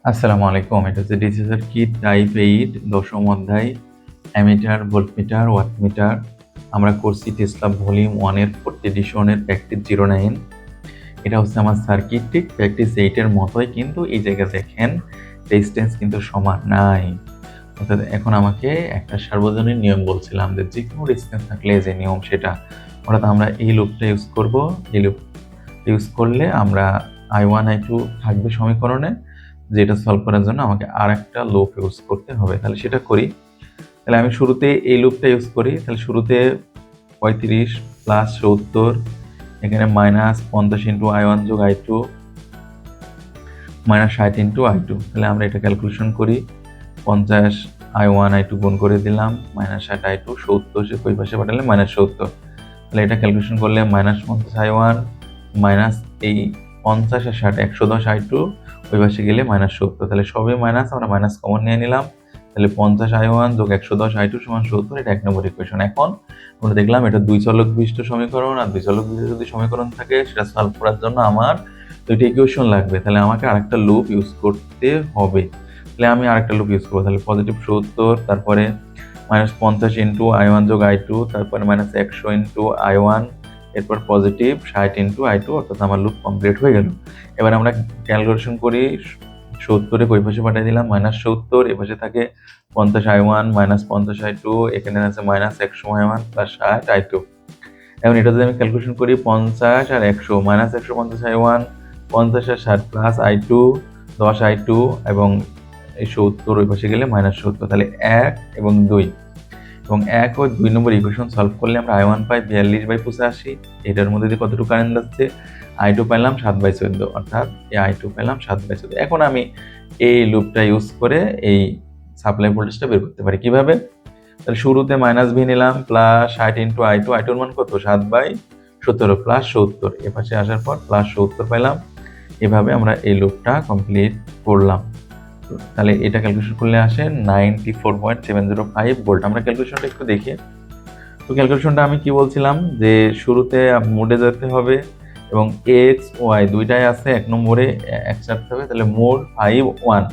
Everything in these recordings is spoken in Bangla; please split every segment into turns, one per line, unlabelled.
আসসালামু আলাইকুম। এটা হচ্ছে ডিসি সার্কিট টাইপ 8 দশম অধ্যায় অ্যামিটার, ভোল্টমিটার, ওয়াটমিটার। আমরা করছি টেসলা ভলিউম 1 এর 4th এডিশনের প্র্যাকটিস 09। এটা হচ্ছে আমার সার্কিট, ঠিক প্র্যাকটিস 8 এর মতোই, কিন্তু এই জায়গায় দেখেন রেজিস্ট্যান্স কিন্তু সমান নাই। অর্থাৎ এখন আমাকে একটা সার্বজনীন নিয়ম বলছিলাম যে যেকোনো রেজিস্ট্যান্স থাকলে যে নিয়ম সেটা। অর্থাৎ আমরা এই লুপটা ইউজ করব। এই লুপ ইউজ করলে আমরা I1 I2 থাকবে সমীকরণে, যেটা সলভ করার জন্য আমাকে আরেকটা লুপ ইউজ করতে হবে। তাহলে সেটা করি। তাহলে আমি শুরুতে এই লুপটা ইউজ করি। তাহলে শুরুতে 35 প্লাস 70, এখানে মাইনাস 50 ইন্টু I1 যোগ I2 মাইনাস 60 ইন্টু I2। তাহলে আমরা এটা ক্যালকুলেশন করি। 50 I1 I2 গুণ করে দিলাম, মাইনাস 60 I2, 70 সে ওই পাশে পাঠালে মাইনাস 70। তাহলে এটা ক্যালকুলেশন করলে মাইনাস 50 I1 মাইনাস এই 50 আর 60 110 I2 ওই পাশে গেলে মাইনাস 70। তাহলে সবই মাইনাস, আমরা মাইনাস কমন নিয়ে নিলাম। তাহলে 50 I1 যোগ 110 I2 সমান 70। এটা 1 নম্বর ইকুয়েশন। এখন আমরা দেখলাম এটা দুই চলক বিশিষ্ট সমীকরণ, আর দুই চলক বিশিষ্ট যদি সমীকরণ থাকে সেটা সলভ করার জন্য আমার দুইটা ইকুয়েশন লাগবে। তাহলে আমাকে আরেকটা লুপ ইউজ করতে হবে। তাহলে আমি আরেকটা লুপ ইউজ করবো। তাহলে পজিটিভ 70, তারপরে মাইনাস 50 ইন্টু I1 যোগ I2, তারপরে মাইনাস 100 ইন্টু I1, এরপর পজিটিভ 60 ইন্টু I2, অর্থাৎ আমার লুপ কমপ্লিট হয়ে গেল। এবার আমরা ক্যালকুলেশন করি। 70 ওই পাশে পাঠিয়ে দিলাম, মাইনাস 70, এ পাশে থাকে 50 I1 মাইনাস 50 I2, এখানে আছে মাইনাস 100 I1 প্লাস 60 I2। এখন এটা যদি আমি ক্যালকুলেশন করি, 50 আর 100, মাইনাস 150 I1, 50 আর 60 প্লাস I2 10 I2, এবং এই 70 ওই পাশে গেলে মাইনাস 70। তাহলে 1 এবং 2, এবং 1 ও 2 নম্বর ইকুয়েশন সলভ করলে আমরা I1 পাই 42/85। এটার মধ্যে দিয়ে কতটুকু কারেন্ট যাচ্ছে, I2 পেলাম 7/14, অর্থাৎ এই I2 পেলাম 7/14। এখন আমি এই লুপটা ইউজ করে এই সাপ্লাই ভোল্টেজটা বের করতে পারি। কিভাবে? তাহলে শুরুতে মাইনাস ভি নিলাম, প্লাস 60 ইন্টু I2, I2 এর মান কত, 7/17 প্লাস 70, এ পাশে আসার পর প্লাস 70 পেলাম। এভাবে আমরা এই লুপটা কমপ্লিট করলাম। তাহলে এটা ক্যালকুলেশন করলে আসে 94.705 ভোল্ট। আমরা ক্যালকুলেশনটা একটু দেখি। তো ক্যালকুলেশনটা আমি কি বলছিলাম, যে শুরুতে মোডে যেতে হবে এবং এক্স ওয়াই দুইটাই আছে, এক নম্বরে একসাথে হবে। তাহলে মোড 5 1।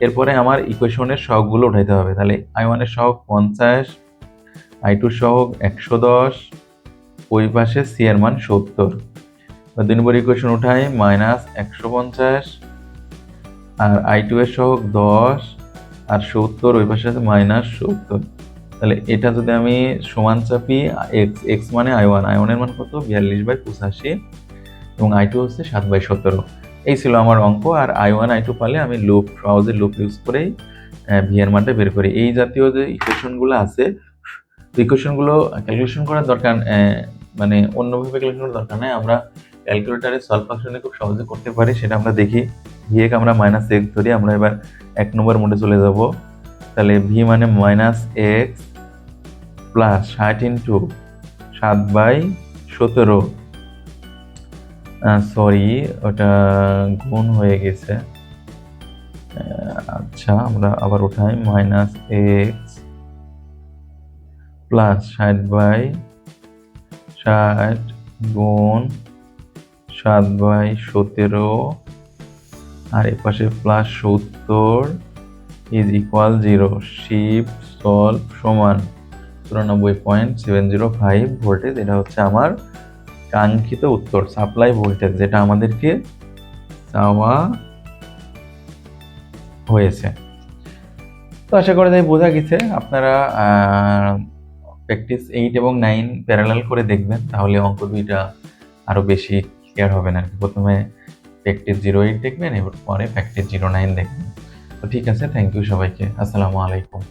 এরপরে আমার ইকুয়েশনের সহগগুলো উঠাইতে হবে। তাহলে I1 এর সহগ 50, I2 এর সহগ 110, ওই পাশে সি এর মান 70। 2 নম্বর ইকুয়েশন উঠাই, মাইনাস 150, আর I2 এর সহগ 10 আর 70, ওই পাশে আছে মাইনাস 70। তাহলে এটা যদি আমি সমান চাপি, এক্স মানে I1 এর মান কত, 42/85, এবং I2 হচ্ছে 7/17। এই ছিল আমার অঙ্ক। আর I1 I2 পালে আমি লুপ সহজে লুপ ইউজ করেই ভি এর মানটা বের করি। এই জাতীয় যে ইকুয়েশনগুলো আছে, ইকুয়েশনগুলো ক্যালকুলেশন করার দরকার, মানে অন্যভাবে ক্যালকুলেশন করার দরকার নেই। আমরা ক্যালকুলেটরে সলভ ফাংশনে খুব সহজে করতে পারি, সেটা আমরা দেখি। ভি একে আমরা মাইনাস এক্স ধরি। আমরা এবার 1 নম্বর মোডে চলে যাব। তাহলে ভি মানে minus x plus 60 into 7/17, sorry ওটা গুণ হয়ে গেছে। আচ্ছা, আমরা আবার উঠাই, মাইনাস এক্স প্লাস 60/60 গুণ 7/17, আর এ পাশে plus 70 is equal 0। Shift solve সমান 94.705 ভোল্টেজ। এটা হচ্ছে আমার কাঙ্ক্ষিত উত্তর, সাপ্লাই ভোল্টেজ, যেটা আমাদেরকে চাওয়া হয়েছে। তো আশা করা যায় বোঝা গেছে। আপনারা প্র্যাকটিস 8 এবং 9 প্যারালাল করে দেখবেন, তাহলে অঙ্ক দুইটা আরো বেশি ক্লিয়ার হবে না। প্রথমে প্র্যাকটিস 08 দেখবেন, এবার পরে প্র্যাকটিস 09 দেখবেন। তো ঠিক আছে, থ্যাংক ইউ সবাইকে। আসসালামু আলাইকুম।